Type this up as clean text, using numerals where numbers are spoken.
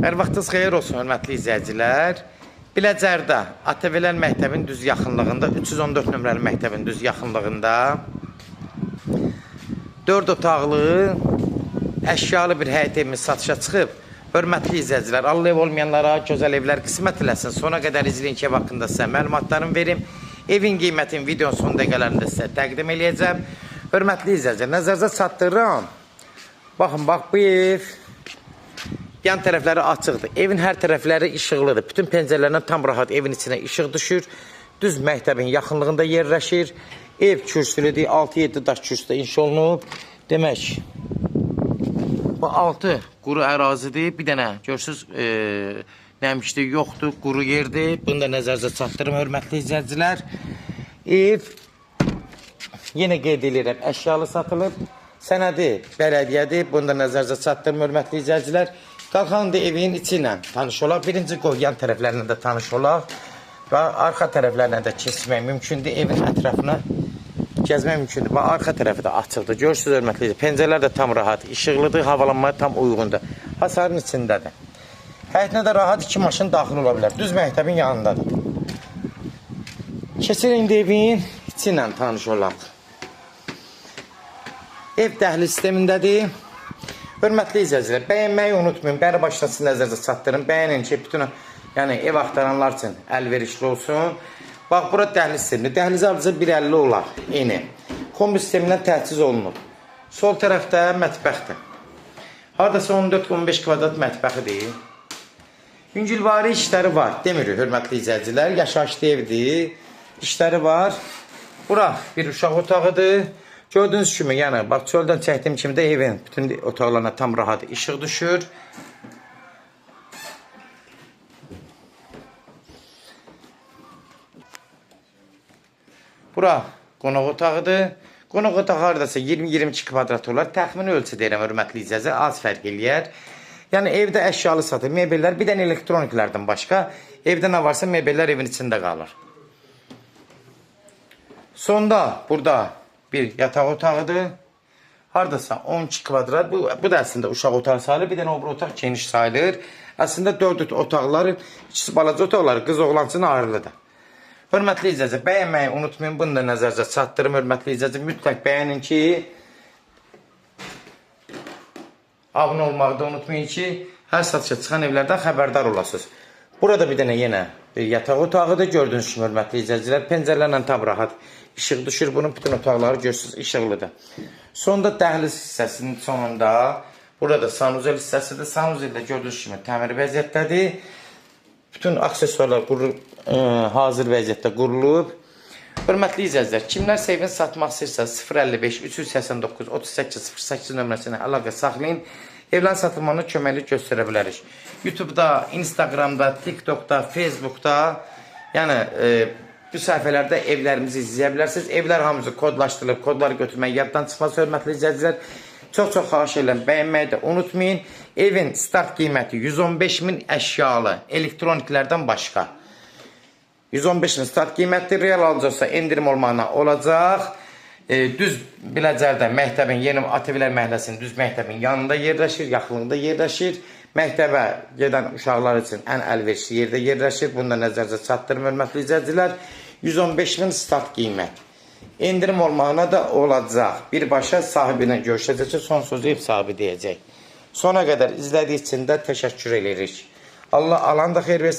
Hər vaxtınız xeyir olsun, hörmətli izləyicilər. Biləcərdə ATV-lər məktəbin düz yaxınlığında, 314 nömrəli məktəbin düz yaxınlığında 4 otaqlı, əşyalı bir həyət evimiz satışa çıxıb. Hörmətli izləyicilər, Allah ev olmayanlara gözəl evlər qismət eləsin. Sona qədər izləyin ki, ev haqqında sizə məlumatlarımı verim. Evin qiymətini videonun son dəqiqələrində sizə təqdim eləyəcəm. Hörmətli izləyicilər, nəzərinizə çatdırıram. Baxın, bax bu ev yan tərəfləri açıqdır. Evin hər tərəfləri işıqlıdır. Bütün pəncərələrdən tam rahat evin içinə işıq düşür. Düz məktəbin yaxınlığında yerləşir. Ev kürsülüdür. 6-7 daş kürsüdə inşa olunub. Demək, bu 6 quru ərazidir. Bir dənə görürsünüz, nəmişlik yoxdur, quru yerdir. Bunu da nəzərinizə çatdırım, hörmətli izləyicilər. Ev, yenə qeyd edirəm, əşyalı satılıb. Sənədi bələdiyyədir. Bunu da nəzərinizə çatdırım, hörmətli izləyicilər. Qalxan da evin içi ilə tanış olaq. Birinci qoy yan tərəflərlə də tanış olaq. Və arxa tərəflərlə də keçmək mümkündür. Evin ətrafına gəzmək mümkündür. Və arxa tərəfi də açıqdır. Görürsünüz, hörmətli izləyicilər. Pəncərələr də tam rahat, işıqlıdır, havalanmaya tam uyğundur. Hasarın içindədir. Həyətinə də rahat 2 maşın daxil ola bilər. Düz məktəbin yanındadır. Keçir indi evin içi ilə tanış olaq. Ev dəhliz sistemindədir. Hörmətli izləyicilər, bəyənməyi unutmayın. Bəri başdan sizin nəzərinizə çatdırın. Bəyənin ki, bütün ev axtaranlar üçün əlverişli olsun. Bax, bura dəhliz sistemi. Dəhliz alıcı 1.50 olar. Eni. Kombi sistemindən təchiz olunub. Sol tərəfdə mətbəxdir. Haradasa 14-15 kvadrat mətbəxidir. Yüngülvari işləri var. Demirik, hörmətli izləyicilər. Yaşayışlı evdir. İşləri var. Bura bir uşaq otağıdır. Gördüğünüz kimi, yəni, bax, çöldən çəkdiyim kimi də evin bütün otaqlarına tam rahat işıq düşür. Bura qonaq otağıdır. Qonaq otağı haradasa 20-22 kvadrat olar. Təxmini ölçü deyirəm, hörmətli izləyicilər, az fərq eləyər. Yəni, evdə əşyalı satır, mebellər, bir dənə elektroniklərdən başqa. Evdə nə varsa, mebellər evin içində qalır. Sonda, burada bir yataq otağıdır. Haradasa 12 kvadrat. Bu da əslində uşaq otağı sayılır. Bir dənə o otaq geniş sayılır. Əslində 4 otaqları, ikisi balaca otaqları qız oğlan üçün ayrılıdır. Hörmətli izləyicilər, bəyənməyi unutmayın. Bunu da nəzərinizə çatdırım, hörmətli izləyicilər. Mütləq bəyənin ki, abunə olmağı da unutmayın ki, hər satışa çıxan evlərdən xəbərdar olasınız. Burada bir dənə yenə yataq otağıdır. Gördüyünüz kimi, hörmətli izləyicilər, pəncərələrlə tam rahat işıq düşür. Bunun bütün otaqları görürsünüz, işıqlıdır. Sonda dəhliz hissəsinin sonunda burada sanuzel hissəsidir. Sanuzeldə gördüyünüz kimi təmir vəziyyətdədir. Bütün aksesuarlar hazır vəziyyətdə qurulub. Hörmətli izləyicilər, kimlərsə evin satmaq istəyirsə 055 389 38 08 nömrəsinə əlaqə saxlayın. Evlərin satılmanı köməklik göstərə bilərik. YouTube'da, Instagram'da, TikTok'da, Facebook'da, yəni bu səhifələrdə evlərimizi izləyə bilərsiniz. Evlər hamısı kodlaşdırılıb, kodları götürmək yaddan çıxmaz, hörmətli izləyicilər. Çox xahiş edirəm, bəyənməyi də unutmayın. Evin start qiyməti 115.000 əşyalı, elektroniklərdən başqa. 115.000 start qiymətdir, real alacaqsa endirim olmağına olacaq. Düz Biləcərdə məktəbin, yeni ATV-lər məhəlləsinin düz məktəbin yanında yerləşir, yaxınlığında yerləşir. Məktəbə gedən uşaqlar üçün ən əlverişli yerdə yerləşir. Bunu da nəzərinizə çatdırım, hörmətli izləyicilər. 115.000 start qiymət. Endirim olmağına da olacaq. Birbaşa sahibinə görüşəcək ki, son sözü ev sahibi deyəcək. Sona qədər izlədiyi üçün də təşəkkür edirik. Allah alan da xeyir versin.